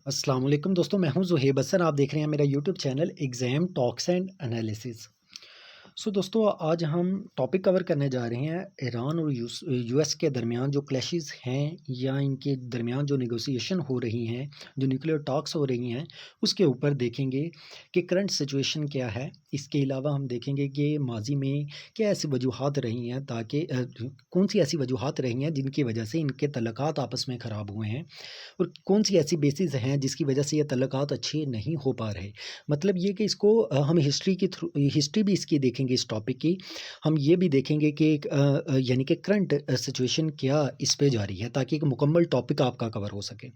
अस्सलाम वालेकुम दोस्तों, मैं हूं ज़ुहैब हसन। आप देख रहे हैं मेरा YouTube channel exam talks and analysis. दोस्तों, आज हम टॉपिक कवर करने जा रहे हैं ईरान और यूएस के दरमियान जो क्लैशेस हैं या इनके दरमियान जो नेगोशिएशन हो रही हैं, जो न्यूक्लियर टॉक्स हो रही हैं, उसके ऊपर देखेंगे कि करंट सिचुएशन क्या है। इसके अलावा हम देखेंगे कि माजी में क्या ऐसी वजूहात रही हैं ताकि कौन सी ऐसी वजूहात रही हैं जिनकी वजह से इनके तल्लुकात आपस में ख़राब हुए हैं, और कौन सी ऐसी बेसिस हैं जिसकी वजह से ये तल्लुकात अच्छे नहीं हो पा रहे। मतलब ये कि इसको हम हिस्ट्री भी इसकी देखेंगे इस टॉपिक की। हम ये भी देखेंगे कि यानी कि करंट सिचुएशन क्या इस पे जारी है, ताकि एक मुकम्मल टॉपिक आपका कवर हो सके।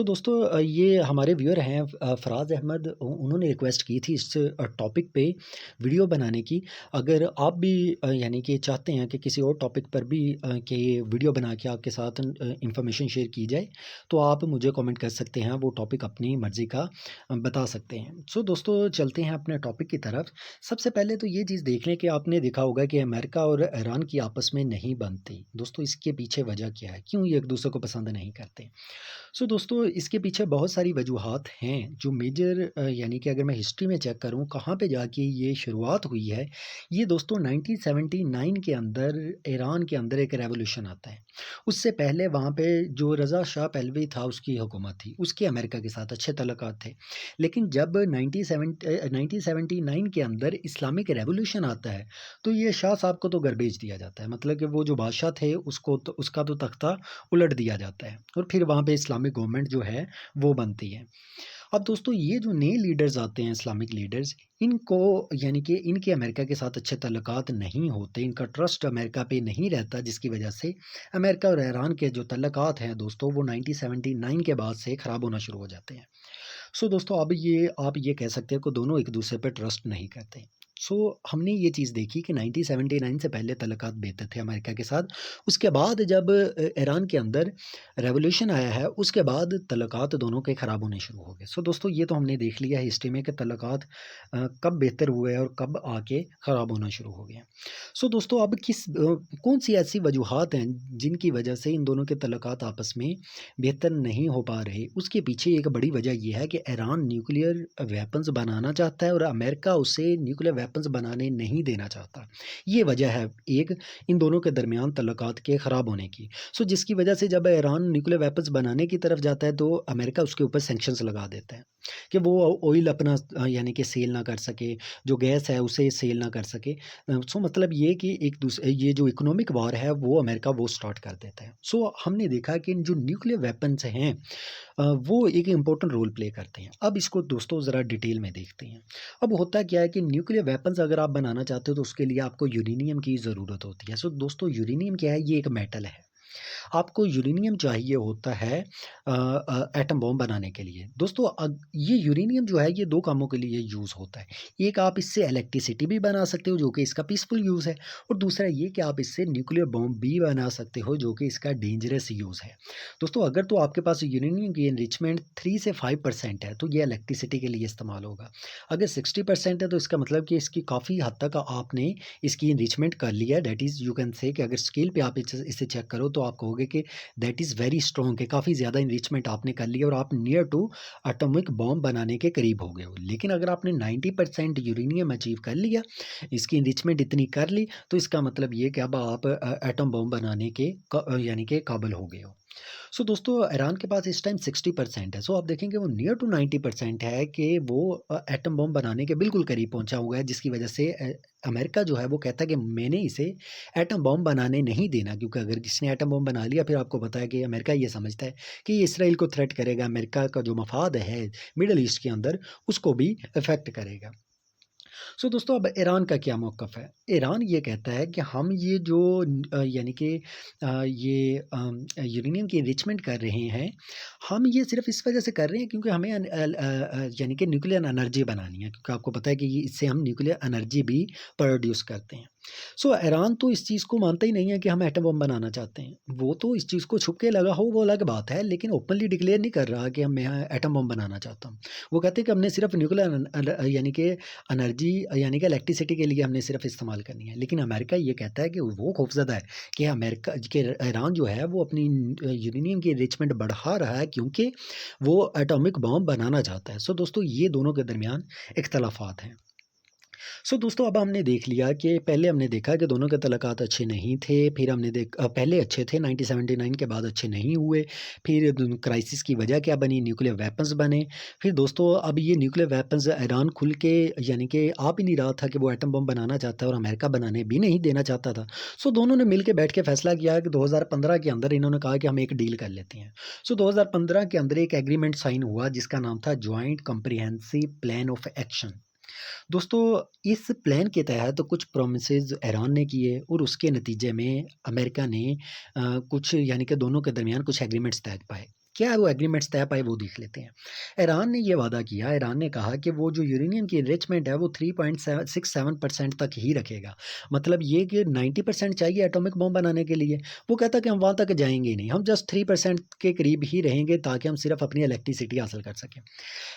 दोस्तों, ये हमारे व्यूअर हैं फराज अहमद, उन्होंने रिक्वेस्ट की थी इस टॉपिक पे वीडियो बनाने की। अगर आप भी यानी कि चाहते हैं कि किसी और टॉपिक पर भी कि वीडियो बना के आपके साथ इंफॉर्मेशन शेयर की जाए, तो आप मुझे कमेंट कर सकते हैं, वो टॉपिक अपनी मर्ज़ी का बता सकते हैं। दोस्तों, चलते हैं अपने टॉपिक की तरफ। सबसे पहले तो ये चीज़ देख लें कि आपने देखा होगा कि अमेरिका और ईरान की आपस में नहीं बनती। दोस्तों, इसके पीछे वजह क्या है? क्यों ये एक-दूसरे को पसंद नहीं करते? दोस्तों, इसके पीछे बहुत सारी वजूहात हैं जो मेजर यानी कि अगर मैं हिस्ट्री में चेक करूँ कहाँ पे जाके ये शुरुआत हुई है। ये दोस्तों 1979 के अंदर ईरान के अंदर एक रेवोल्यूशन आता है। उससे पहले वहाँ पे जो रज़ा शाह पहलवी था उसकी हुकूमत थी, उसके अमेरिका के साथ अच्छे तल्लुकात थे। लेकिन जब 1979 के अंदर इस्लामिक रेवोल्यूशन आता है, तो ये शाह साहब को तो घर भेज दिया जाता है। मतलब कि वो जो बादशाह थे उसका तो तख्ता उलट दिया जाता है, और फिर वहाँ पे इस्लामिक गवर्नमेंट जो है वो बनती है। अब दोस्तों, ये जो नए लीडर्स आते हैं, इस्लामिक लीडर्स, इनको यानी कि इनके अमेरिका के साथ अच्छे तल्लुकात नहीं होते, इनका ट्रस्ट अमेरिका पे नहीं रहता, जिसकी वजह से अमेरिका और ईरान के जो तल्लुकात हैं दोस्तों, वो 1979 के बाद से ख़राब होना शुरू हो जाते हैं। दोस्तों, अब ये आप ये कह सकते हैं कि दोनों एक-दूसरे पे ट्रस्ट नहीं करते। हमने ये चीज़ देखी कि 1979 से पहले तल्लुकात बेहतर थे अमेरिका के साथ। उसके बाद जब ईरान के अंदर रेवोल्यूशन आया है, उसके बाद तल्लुकात दोनों के ख़राब होने शुरू हो गए। दोस्तों, ये तो हमने देख लिया हिस्ट्री में कि तल्लुकात कब बेहतर हुए और कब आके ख़राब होना शुरू हो गए हैं। दोस्तों, अब कौन-सी ऐसी वजूहात हैं जिनकी वजह से इन दोनों के तल्लुकात आपस में बेहतर नहीं हो पा रहे? उसके पीछे एक बड़ी वजह ये है कि ईरान न्यूक्लियर वेपन्स बनाना चाहता है और अमेरिका उसे न्यूक्लियर वेपन्स बनाने नहीं देना चाहता। ये वजह है एक इन दोनों के दरमियान तल्लुकात के ख़राब होने की। जिसकी वजह से जब ईरान न्यूक्लियर वेपन्स बनाने की तरफ जाता है, तो अमेरिका उसके ऊपर सैंक्शंस लगा देता है कि वो ऑयल अपना यानी कि सेल ना कर सके, जो गैस है उसे सेल ना कर सके। मतलब ये कि ये जो इकोनॉमिक वॉर है वो अमेरिका वो स्टार्ट कर देता है। हमने देखा कि जो न्यूक्लियर वेपन्स हैं वो एक इम्पोर्टेंट रोल प्ले करते हैं। अब इसको दोस्तों ज़रा डिटेल में देखते हैं। अब होता क्या है कि न्यूक्लियर वेपन्स अगर आप बनाना चाहते हो तो उसके लिए आपको यूरेनियम की ज़रूरत होती है। दोस्तों, यूरेनियम क्या है? ये एक मेटल है। आपको यूरेनियम चाहिए होता है एटम बॉम्ब बनाने के लिए। दोस्तों, ये यूरेनियम जो है ये 2 कामों के लिए यूज़ होता है। एक, आप इससे इलेक्ट्रिसिटी भी बना सकते हो जो कि इसका पीसफुल यूज़ है, और दूसरा ये कि आप इससे न्यूक्लियर बॉम्ब भी बना सकते हो जो कि इसका डेंजरस यूज़ है। दोस्तों, अगर तो आपके पास यूरेनियम की एनरिचमेंट 3 से 5% है तो ये इलेक्ट्रिसिटी के लिए इस्तेमाल होगा। अगर 60% है तो इसका मतलब कि इसकी काफ़ी हद तक आपने इसकी एनरिचमेंट कर लिया है। That is you can say कि अगर स्केल पे आप इसे चेक करो तो आप कहोगे कि दैट इज़ वेरी स्ट्रॉन्ग, कि काफ़ी ज़्यादा एनरिचमेंट आपने कर लिया और आप नियर टू एटॉमिक बॉम्ब बनाने के करीब हो गए हो। लेकिन अगर आपने 90% यूरेनियम अचीव कर लिया, इसकी एनरिचमेंट इतनी कर ली, तो इसका मतलब ये कि अब आप एटम बॉम्ब बनाने के यानी कि काबिल हो गए हो। दोस्तों, ईरान के पास इस टाइम 60% है। आप देखेंगे वो नियर टू 90% है कि वो एटम बॉम्ब बनाने के बिल्कुल करीब पहुंचा हुआ है, जिसकी वजह से अमेरिका जो है वो कहता है कि मैंने इसे एटम बॉम्ब बनाने नहीं देना, क्योंकि अगर किसने एटम बॉम्ब बना लिया, फिर आपको पता है कि अमेरिका ये समझता है कि ये इसराइल को थ्रेट करेगा, अमेरिका का जो मफाद है मिडल ईस्ट के अंदर उसको भी इफेक्ट करेगा। दोस्तों, अब ईरान का क्या मौक़िफ़ है? ईरान ये कहता है कि हम ये जो यानी कि यूरेनियम की एनरिचमेंट कर रहे हैं, हम ये सिर्फ़ इस वजह से कर रहे हैं क्योंकि हमें यानी कि न्यूक्लियर एनर्जी बनानी है, क्योंकि आपको पता है कि ये इससे हम न्यूक्लियर एनर्जी भी प्रोड्यूस करते हैं। सो ईरान तो इस चीज़ को मानता ही नहीं है कि हम एटम बम बनाना चाहते हैं। वो तो इस चीज़ को छुप के लगा हो वो अलग बात है, लेकिन ओपनली डिक्लेयर नहीं कर रहा कि मैं एटम बम बनाना चाहता हूँ। वो कहते हैं कि हमने सिर्फ़ न्यूक्लियर यानी कि एनर्जी यानी कि इलेक्ट्रिसिटी के लिए हमने सिर्फ़ इस्तेमाल करनी है। लेकिन अमेरिका ये कहता है कि वो खौफ़ज़दा है कि अमेरिका कि ईरान जो है वो अपनी यूरेनियम की एनरिचमेंट बढ़ा रहा है, क्योंकि वो एटॉमिक बम बनाना चाहता है। सो दोस्तों ये दोनों के दरमियान इख्तलाफ़ात हैं। सो दोस्तों अब हमने देख लिया कि पहले हमने देखा कि दोनों के तल्लुकात अच्छे नहीं थे, फिर हमने पहले अच्छे थे 1979 के बाद अच्छे नहीं हुए, फिर क्राइसिस की वजह क्या बनी, न्यूक्लियर वेपन्स बने। फिर दोस्तों अब ये न्यूक्लियर वेपन्स ईरान खुल के यानी कि आप ही नहीं रहा था कि वो एटम बम बनाना चाहता है और अमेरिका बनाने भी नहीं देना चाहता था। सो दोनों ने मिल के बैठ के फैसला किया कि 2015 के अंदर इन्होंने कहा कि हम एक डील कर लेते हैं। सो 2015 के अंदर एक एग्रीमेंट साइन हुआ जिसका नाम था joint comprehensive plan of action. दोस्तों इस प्लान के तहत कुछ प्रोमिसेस ईरान ने किए और उसके नतीजे में अमेरिका ने कुछ यानी कि दोनों के दरमियान कुछ एग्रीमेंट्स तय पाए। क्या वो एग्रीमेंट्स तय पाए वो देख लेते हैं। ईरान ने ये वादा किया, ईरान ने कहा कि वो जो यूरेनियम की एनरिचमेंट है वो 3.67% तक ही रखेगा। मतलब ये कि 90% चाहिए एटॉमिक बम बनाने के लिए। वो कहता कि हम वहाँ तक जाएंगे ही नहीं, हम जस्ट 3% के करीब ही रहेंगे ताकि हम सिर्फ अपनी इलेक्ट्रिसिटी हासिल कर सकें।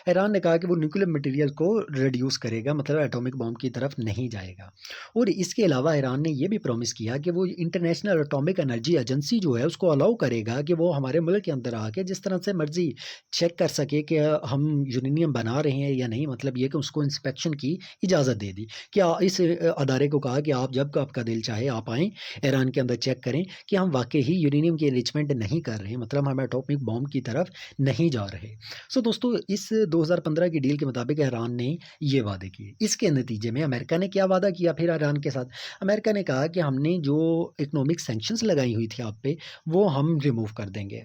ईरान ने कहा कि वो न्यूक्लियर मटेरियल को रिड्यूस करेगा, मतलब एटॉमिक बॉम्ब की तरफ नहीं जाएगा। और इसके अलावा ईरान ने ये भी प्रॉमिस किया कि वो इंटरनेशनल एटॉमिक एनर्जी एजेंसी जो है उसको अलाउ करेगा कि वो हमारे मुल्क के अंदर आके जिस तरह से मर्जी चेक कर सके कि हम यूरेनियम बना रहे हैं या नहीं। मतलब ये कि उसको इंस्पेक्शन की इजाज़त दे दी कि इस अदारे को कहा कि आप जब आपका दिल चाहे आप आएँ ईरान के अंदर चेक करें कि हम वाकई ही यूरेनियम की एनरिचमेंट नहीं कर रहे हैं, मतलब हम एटॉमिक बॉम्ब की तरफ नहीं जा रहे। सो दोस्तों इस 2015 की डील के मुताबिक ईरान ने ये वादे किए। इसके नतीजे में अमेरिका ने क्या वादा किया फिर ईरान के साथ? अमेरिका ने कहा कि हमने जो इकोनॉमिक सैंक्शंस लगाई हुई थी आप पे, वो हम रिमूव कर देंगे।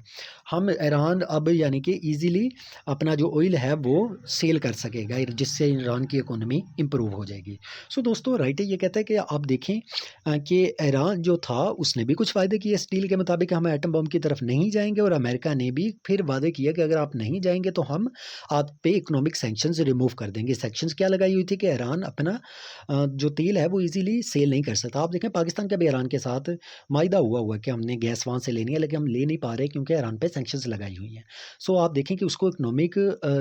हम ईरान अब यानी कि ईज़िली अपना जो ऑयल है वो सेल कर सकेगा, जिससे ईरान की इकोनॉमी इम्प्रूव हो जाएगी। सो दोस्तों राइटर ये कहता है कि आप देखें कि ईरान जो था उसने भी कुछ वायदे किए इस डील के मुताबिक, हम एटम बम की तरफ नहीं जाएँगे, और अमेरिका ने भी फिर वादे किए कि अगर आप नहीं जाएँगे तो हम आप पे इकोनॉमिक सैंक्शंस रिमूव कर देंगे। सैंक्शंस क्या लगाई हुई थी कि ईरान अपना जो तेल है वो ईज़िली सेल नहीं कर सकता। आप देखें पाकिस्तान का भी ईरान के साथ माहिदा हुआ है कि हमने गैस वहाँ से लेनी है, लेकिन हम ले नहीं पा रहे क्योंकि ईरान पे सैंक्शंस लगाई हुई हैं। सो आप देखें कि उसको इकोनॉमिक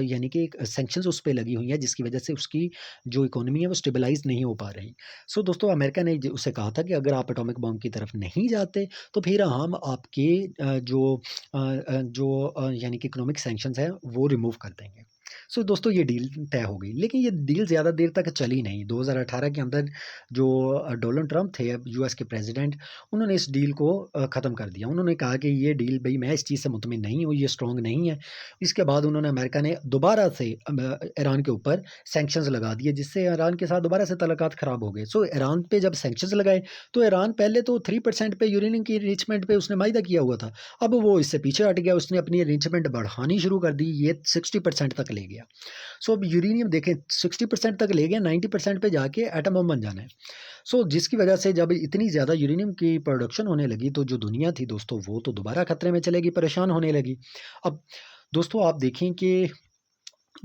यानी कि सैंक्शंस उस पे लगी हुई हैं जिसकी वजह से उसकी जो इकोनॉमी है वो स्टेबलाइज़ नहीं हो पा रही। सो दोस्तों अमेरिका ने उसे कहा था कि अगर आप एटॉमिक बॉम्ब की तरफ नहीं जाते तो फिर हम आपके यानी कि इकोनॉमिक सैंक्शंस हैं वो रिमूव कर देंगे। सो दोस्तों ये डील तय हो गई, लेकिन ये डील ज़्यादा देर तक चली नहीं। 2018 के अंदर जो डोनाल्ड ट्रंप थे यूएस के प्रेसिडेंट, उन्होंने इस डील को ख़त्म कर दिया। उन्होंने कहा कि ये डील भई मैं इस चीज़ से मुतमिन नहीं हूँ, ये स्ट्रॉन्ग नहीं है। इसके बाद उन्होंने अमेरिका ने दोबारा से ईरान के ऊपर सैंक्शंस लगा दिए, जिससे ईरान के साथ दोबारा से तल्लुकात ख़राब हो गए। सो ईरान पे जब सैंक्शंस लगाए तो ईरान पहले तो 3% पे यूरेनियम की एनरिचमेंट पे उसने माहिदा किया हुआ था। अब वो इससे पीछे हट गया, उसने अपनी एनरिचमेंट बढ़ानी शुरू कर दी, ये 60% तक ले गया। सो अब यूरेनियम देखें 60% तक ले गया, 90% पे जाके एटम बम बन जाना है। सो जिसकी वजह से जब इतनी ज़्यादा यूरेनियम की प्रोडक्शन होने लगी तो जो दुनिया थी दोस्तों वो तो दोबारा खतरे में चलेगी, परेशान होने लगी। अब दोस्तों आप देखें कि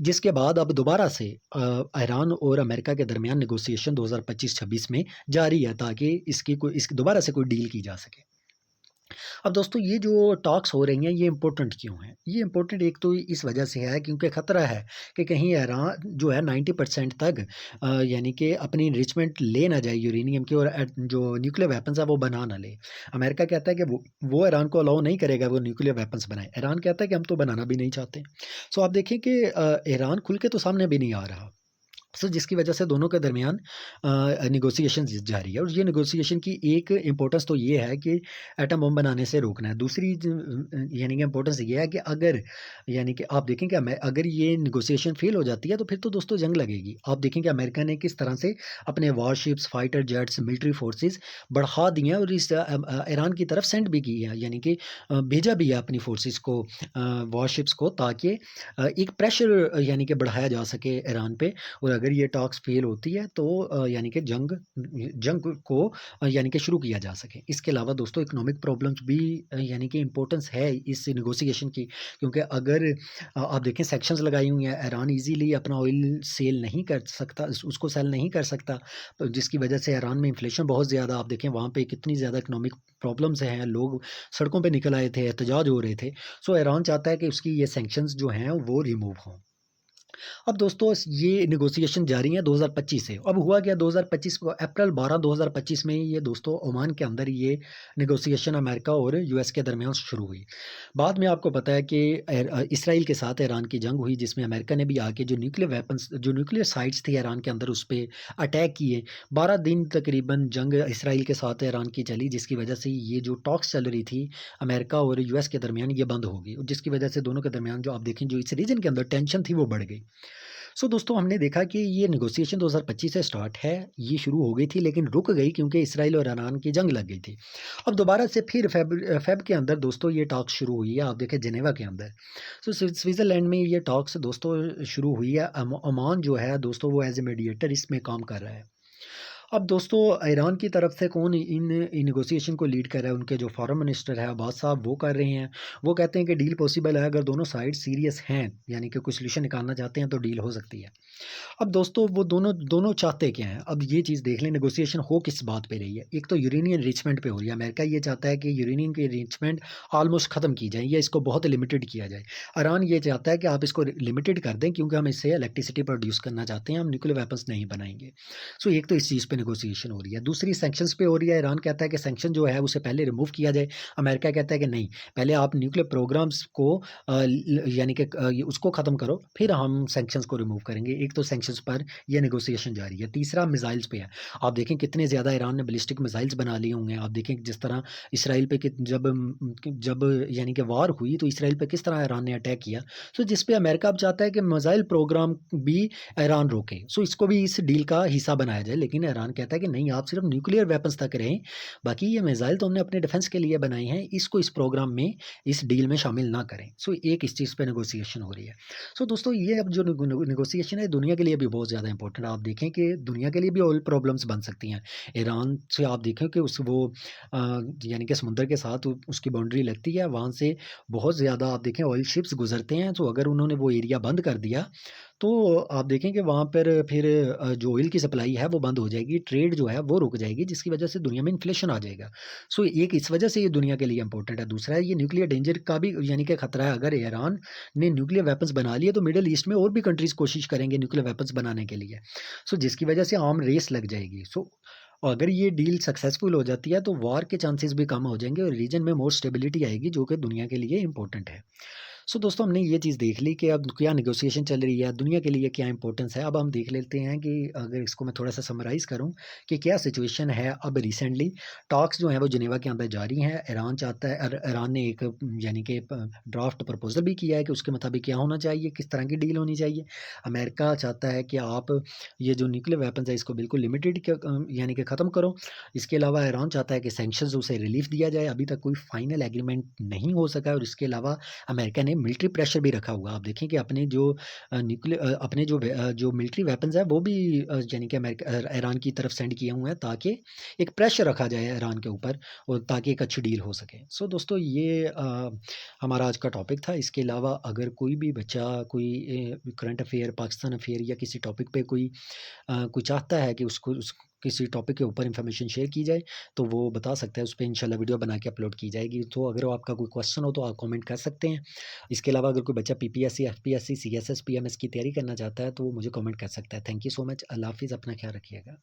जिसके बाद अब दोबारा से ईरान और अमेरिका के दरमियान नेगोशिएशन 2025-26 में जारी है ताकि इस दोबारा से कोई डील की जा सके। अब दोस्तों ये जो टॉक्स हो रही हैं ये इम्पोर्टेंट क्यों हैं? ये इम्पोर्टेंट एक तो इस वजह से है क्योंकि ख़तरा है कि कहीं ईरान जो है 90% तक यानी कि अपनी एनरिचमेंट ले ना जाए यूरेनियम की, और जो न्यूक्लियर वेपन्स है वो बना ना ले। अमेरिका कहता है कि वो ईरान को अलाउ नहीं करेगा वो न्यूक्लियर वेपन्स बनाए। ईरान कहता है कि हम तो बनाना भी नहीं चाहते। सो आप देखें कि ईरान खुल के तो सामने भी नहीं आ रहा। सो जिसकी वजह से दोनों के दरमियान नेगोशिएशन जारी है, और ये नेगोशिएशन की एक इम्पोर्टेंस तो ये है कि एटम बम बनाने से रोकना है। दूसरी यानी कि इम्पोर्टेंस ये है कि अगर यानी कि आप देखें कि अगर ये नेगोशिएशन फेल हो जाती है तो फिर तो दोस्तों जंग लगेगी। आप देखें कि अमेरिका ने किस तरह से अपने warships, fighter jets, military forces बढ़ा दिए हैं और इस ईरान की तरफ सेंड भी की है, यानी कि भेजा भी है अपनी फोर्सेस को, वारशिप्स को, ताकि एक प्रेशर यानी कि बढ़ाया जा सके ईरान पे। और अगर ये टॉक्स फेल होती है तो यानी कि जंग जंग को यानी कि शुरू किया जा सके। इसके अलावा दोस्तों इकोनॉमिक प्रॉब्लम्स भी यानी कि इम्पोर्टेंस है इस नेगोशिएशन की, क्योंकि अगर आप देखें सैंक्शंस लगाई हुई हैं, ईरान ईज़िली अपना ऑयल सेल नहीं कर सकता, उसको सेल नहीं कर सकता, तो जिसकी वजह से ईरान में इन्फ्लेशन बहुत ज़्यादा, आप देखें वहाँ पे कितनी ज़्यादा इकोनॉमिक प्रॉब्लम्स हैं, लोग सड़कों पे निकल आए थे, एहतजाज हो रहे थे। सो ईरान चाहता है कि उसकी ये सैंक्शंस जो हैं वो रिमूव हों। अब दोस्तों ये नेगोशिएशन जारी है 2025 से। अब हुआ क्या, 2025 को अप्रैल 12 2025 में ये दोस्तों ओमान के अंदर ये नेगोशिएशन अमेरिका और यूएस के दरमियान शुरू हुई। बाद में आपको पता है कि इसराइल के साथ ईरान की जंग हुई, जिसमें अमेरिका ने भी आके जो न्यूक्लियर वेपन्स, जो न्यूक्लियर साइट्स थी ईरान के अंदर, उस पे अटैक किए। 12 दिन तकरीबन जंग इसराइल के साथ ईरान की चली, जिसकी वजह से ये जो टॉक्स चल रही थी अमेरिका और यूएस के दरमियान, ये बंद हो गई, जिसकी वजह से दोनों के दरमियान जो आप देखें जो इस रीजन के अंदर टेंशन थी वो बढ़ गई। सो दोस्तों हमने देखा कि ये नेगोशिएशन 2025 से स्टार्ट है, ये शुरू हो गई थी लेकिन रुक गई क्योंकि इसराइल और ईरान की जंग लग गई थी। अब दोबारा से फिर फेब के अंदर दोस्तों ये टॉक्स शुरू हुई है, आप देखें जिनेवा के अंदर। सो स्विट्ज़रलैंड में ये टॉक्स दोस्तों शुरू हुई है। ओमान जो है दोस्तों वो एज ए मीडिएटर इसमें काम कर रहा है। अब दोस्तों ईरान की तरफ से कौन इन नेगोशिएशन को लीड कर रहा है, उनके जो फॉरेन मिनिस्टर है अब्बास साहब, वो कर रहे हैं। वो कहते हैं कि डील पॉसिबल है, अगर दोनों साइड सीरियस हैं यानी कि कोई सोल्यूशन निकालना चाहते हैं तो डील हो सकती है। अब दोस्तों वो दोनों दोनों चाहते क्या हैं, अब ये चीज़ देख लें नेगोशिएशन हो किस बात पे रही है। एक तो यूरेनियम रिचमेंट पे हो रही है, अमेरिका ये चाहता है कि यूरेनियम की रिचमेंट ऑलमोस्ट ख़त्म की जाए या इसको बहुत लिमिटेड किया जाए। ईरान ये चाहता है कि आप इसको लिमिटेड कर दें क्योंकि हम इससे इलेक्ट्रिसिटी प्रोड्यूस करना चाहते हैं, हम न्यूक्लियर वेपन्स नहीं बनाएंगे। सो एक तो इस चीज़ पे नेगोशिएशन हो रही है। दूसरी सैंक्शंस पे हो रही है, ईरान कहता है कि सैंक्शन जो है उसे पहले रिमूव किया जाए, अमेरिका कहता है कि नहीं, पहले आप न्यूक्लियर प्रोग्राम्स को यानी कि उसको ख़त्म करो, फिर हम सैंक्शंस को रिमूव करेंगे। एक तो सैंक्शंस पर ये नेगोशिएशन जारी है। तीसरा मिसाइल्स पे है, आप देखें कितने ज़्यादा ईरान ने बैलिस्टिक मिसाइल्स बना लिए होंगे। आप देखें जिस तरह इसराइल पे जब जब यानी कि वार हुई तो इसराइल पे किस तरह ईरान ने अटैक किया। सो जिस पे अमेरिका अब चाहता है कि मिसाइल प्रोग्राम भी ईरान रोके, सो इसको भी इस डील का हिस्सा बनाया जाए। लेकिन ईरान कहता है कि नहीं, आप सिर्फ न्यूक्लियर वेपन्स तक रहें, बाकी ये मिसाइल तो हमने अपने डिफेंस के लिए बनाए हैं, इसको इस प्रोग्राम में, इस डील में शामिल ना करें। सो एक इस चीज़ पे नेगोशिएशन हो रही है। सो दोस्तों ये अब जो नेगोशिएशन है दुनिया के लिए भी बहुत ज़्यादा इंपॉर्टेंट है। आप देखें कि दुनिया के लिए भी ऑयल प्रॉब्लम्स बन सकती हैं। ईरान से आप देखें कि उस वो यानी कि समुद्र के साथ उसकी बाउंड्री लगती है, वहाँ से बहुत ज़्यादा आप देखें ऑयल शिप्स गुजरते हैं। तो अगर उन्होंने वो एरिया बंद कर दिया तो आप देखें कि वहाँ पर फिर जो ऑयल की सप्लाई है वो बंद हो जाएगी, ट्रेड जो है वो रुक जाएगी, जिसकी वजह से दुनिया में इन्फ्लेशन आ जाएगा। सो एक इस वजह से ये दुनिया के लिए इंपॉर्टेंट है। दूसरा है ये न्यूक्लियर डेंजर का भी यानी कि खतरा है। अगर ईरान ने न्यूक्लियर वेपन्स बना लिए तो मिडल ईस्ट में और भी कंट्रीज़ कोशिश करेंगे न्यूक्लियर वेपन्स बनाने के लिए। सो जिसकी वजह से आर्म रेस लग जाएगी। सो अगर ये डील सक्सेसफुल हो जाती है तो वॉर के चांसेस भी कम हो जाएँगे और रीजन में मोर स्टेबिलिटी आएगी, जो कि दुनिया के लिए इंपॉर्टेंट है। सो दोस्तों हमने ये चीज़ देख ली कि अब क्या नेगोशिएशन चल रही है, दुनिया के लिए क्या इंपॉर्टेंस है। अब हम देख लेते हैं कि अगर इसको मैं थोड़ा-सा समराइज़ करूँ कि क्या सिचुएशन है अब रिसेंटली। टॉक्स जो हैं वो जिनेवा के अंदर जारी हैं। ईरान चाहता है, ईरान ने एक यानी कि ड्राफ्ट प्रपोज़ल भी किया है कि उसके मुताबिक क्या होना चाहिए, किस तरह की डील होनी चाहिए। अमेरिका चाहता है कि आप ये जो न्यूक्लियर वेपन्स है इसको बिल्कुल लिमिटेड यानी कि ख़त्म करो। इसके अलावा ईरान चाहता है कि सैंक्शंस उसे रिलीफ़ दिया जाए। अभी तक कोई फाइनल एग्रीमेंट नहीं हो सका है और इसके अलावा अमेरिका ने मिलिट्री प्रेशर भी रखा हुआ है। आप देखें कि अपने जो अपने जो मिलिट्री वेपन्स हैं वो भी यानी कि ईरान की तरफ सेंड किए हुए हैं ताकि एक प्रेशर रखा जाए ईरान के ऊपर और ताकि एक अच्छी डील हो सके। सो दोस्तों ये हमारा आज का टॉपिक था। इसके अलावा अगर कोई भी बच्चा कोई करंट अफ़ेयर, पाकिस्तान अफ़ेयर या किसी टॉपिक पे कोई चाहता है कि उसको किसी टॉपिक के ऊपर इन्फॉर्मेशन शेयर की जाए, तो वो बता सकता है, उस पे इंशाल्लाह वीडियो बना के अपलोड की जाएगी। तो अगर आपका कोई क्वेश्चन हो तो आप कमेंट कर सकते हैं। इसके अलावा अगर कोई बच्चा पीपीएससी, एफपीएससी, सीएसएस, पीएमएस की तैयारी करना चाहता है तो वो मुझे कमेंट कर सकता है। Thank you so much. अल्लाह हाफ़िज़, अपना ख्याल रखिएगा।